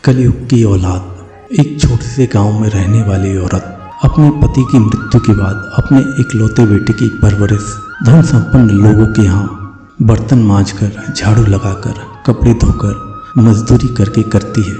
कलयुग की औलाद। एक छोटे से गांव में रहने वाली औरत अपने पति की मृत्यु के बाद अपने इकलौते बेटे की परवरिश धन संपन्न लोगों के यहाँ बर्तन मांजकर, झाड़ू लगाकर, कपड़े धोकर, मजदूरी करके करती है।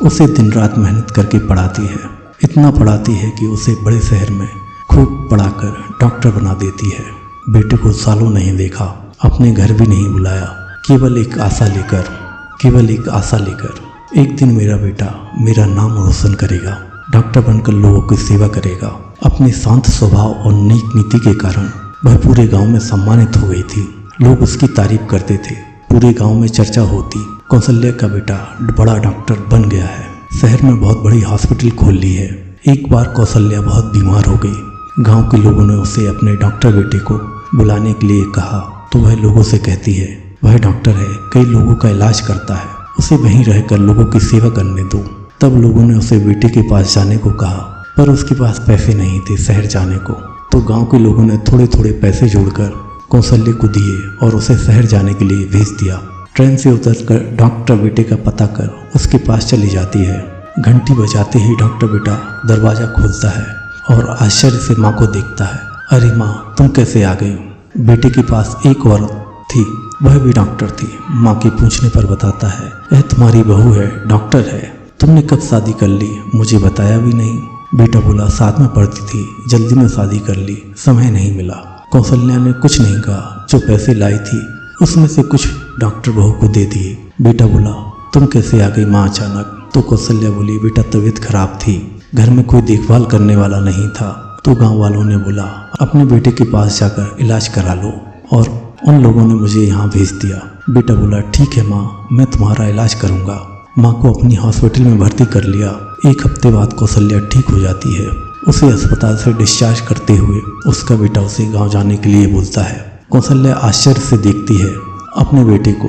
उसे दिन रात मेहनत करके पढ़ाती है। इतना पढ़ाती है कि उसे बड़े शहर में खूब पढ़ाकर डॉक्टर बना देती है। बेटे को सालों नहीं देखा, अपने घर भी नहीं बुलाया, केवल एक आशा लेकर एक दिन मेरा बेटा मेरा नाम रोशन करेगा, डॉक्टर बनकर लोगों की सेवा करेगा। अपने शांत स्वभाव और नेक नीति के कारण वह पूरे गांव में सम्मानित हो गई थी। लोग उसकी तारीफ करते थे। पूरे गांव में चर्चा होती, कौशल्या का बेटा बड़ा डॉक्टर बन गया है, शहर में बहुत बड़ी हॉस्पिटल खोल ली है। एक बार कौशल्या बहुत बीमार हो गई। गांव के लोगों ने उसे अपने डॉक्टर बेटे को बुलाने के लिए कहा तो वह लोगों से कहती है, वह डॉक्टर है, कई लोगों का इलाज करता है, उसे वहीं रहकर लोगों की सेवा करने दो। तब लोगों ने उसे बेटे के पास जाने को कहा, पर उसके पास पैसे नहीं थे शहर जाने को। तो गांव के लोगों ने थोड़े थोड़े पैसे जोड़कर कौशल्या को दिए और उसे शहर जाने के लिए भेज दिया। ट्रेन से उतरकर डॉक्टर बेटे का पता कर उसके पास चली जाती है। घंटी बजाते ही डॉक्टर बेटा दरवाज़ा खोलता है और आश्चर्य से माँ को देखता है। अरे माँ, तुम कैसे आ गई? बेटे के पास एक औरत थी, वह भी डॉक्टर थी। माँ के पूछने पर बताता है, यह तुम्हारी बहू है, डॉक्टर है। तुमने कब शादी कर ली? मुझे बताया भी नहीं। बेटा बोला, साथ में पढ़ती थी, जल्दी में शादी कर ली, समय नहीं मिला। कौशल्या ने कुछ नहीं कहा। जो पैसे लाई थी उसमें से कुछ डॉक्टर बहू को दे दिए। बेटा बोला, तुम कैसे आ गई माँ अचानक? तो कौशल्या बोली, बेटा तबीयत खराब थी, घर में कोई देखभाल करने वाला नहीं था, तो गाँव वालों ने बोला अपने बेटे के पास जाकर इलाज करा लो, और उन लोगों ने मुझे यहाँ भेज दिया। बेटा बोला, ठीक है माँ, मैं तुम्हारा इलाज करूँगा। माँ को अपनी हॉस्पिटल में भर्ती कर लिया। एक हफ्ते बाद कौशल्या ठीक हो जाती है। उसे अस्पताल से डिस्चार्ज करते हुए उसका बेटा उसे गांव जाने के लिए बोलता है। कौशल्या आश्चर्य से देखती है अपने बेटे को।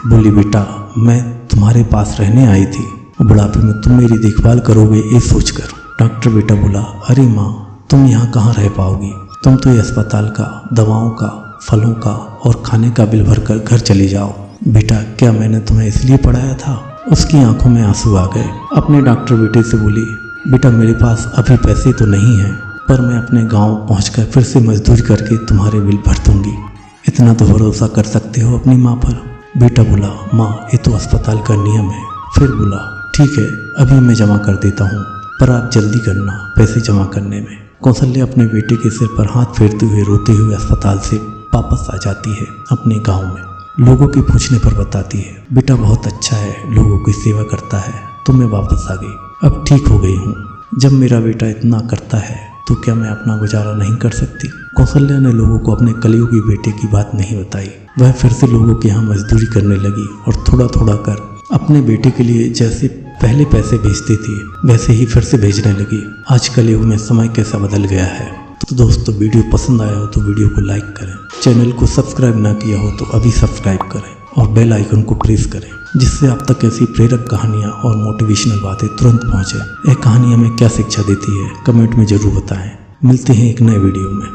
बोली, बेटा मैं तुम्हारे पास रहने आई थी, बुढ़ापे में तुम मेरी देखभाल करोगे ये सोचकर। डॉक्टर बेटा बोला, अरे माँ, तुम यहाँ कहाँ रह पाओगी? तुम तो ये अस्पताल का, दवाओं का, फलों का और खाने का बिल भरकर घर चले जाओ। बेटा, क्या मैंने तुम्हें इसलिए पढ़ाया था? उसकी आंखों में आंसू आ गए। अपने डॉक्टर बेटे से बोली, बेटा मेरे पास अभी पैसे तो नहीं हैं, पर मैं अपने गांव पहुंचकर फिर से मजदूरी करके तुम्हारे बिल भर दूंगी। इतना तो भरोसा कर सकते हो अपनी माँ पर? बेटा बोला, माँ ये तो अस्पताल का नियम है। फिर बोला, ठीक है, अभी मैं जमा कर देता हूँ, पर आप जल्दी करना पैसे जमा करने में। कौशल्या अपने बेटे के सिर पर हाथ फेरते हुए रोते हुए अस्पताल से वापस आ जाती है अपने गाँव में। लोगों के पूछने पर बताती है, बेटा बहुत अच्छा है, लोगों की सेवा करता है, तो मैं वापस आ गई, अब ठीक हो गई हूँ। जब मेरा बेटा इतना करता है तो क्या मैं अपना गुजारा नहीं कर सकती? कौशल्या ने लोगों को अपने कलयुगी बेटे की बात नहीं बताई। वह फिर से लोगों के यहाँ मजदूरी करने लगी और थोड़ा थोड़ा कर अपने बेटे के लिए जैसे पहले पैसे भेजती थी वैसे ही फिर से भेजने लगी। आज कलयुग में समय कैसा बदल गया है। तो दोस्तों, वीडियो पसंद आया हो तो वीडियो को लाइक करें, चैनल को सब्सक्राइब ना किया हो तो अभी सब्सक्राइब करें और बेल आइकन को प्रेस करें, जिससे आप तक ऐसी प्रेरक कहानियाँ और मोटिवेशनल बातें तुरंत पहुँचे। यह कहानी हमें क्या शिक्षा देती है कमेंट में ज़रूर बताएं। मिलते हैं एक नए वीडियो में।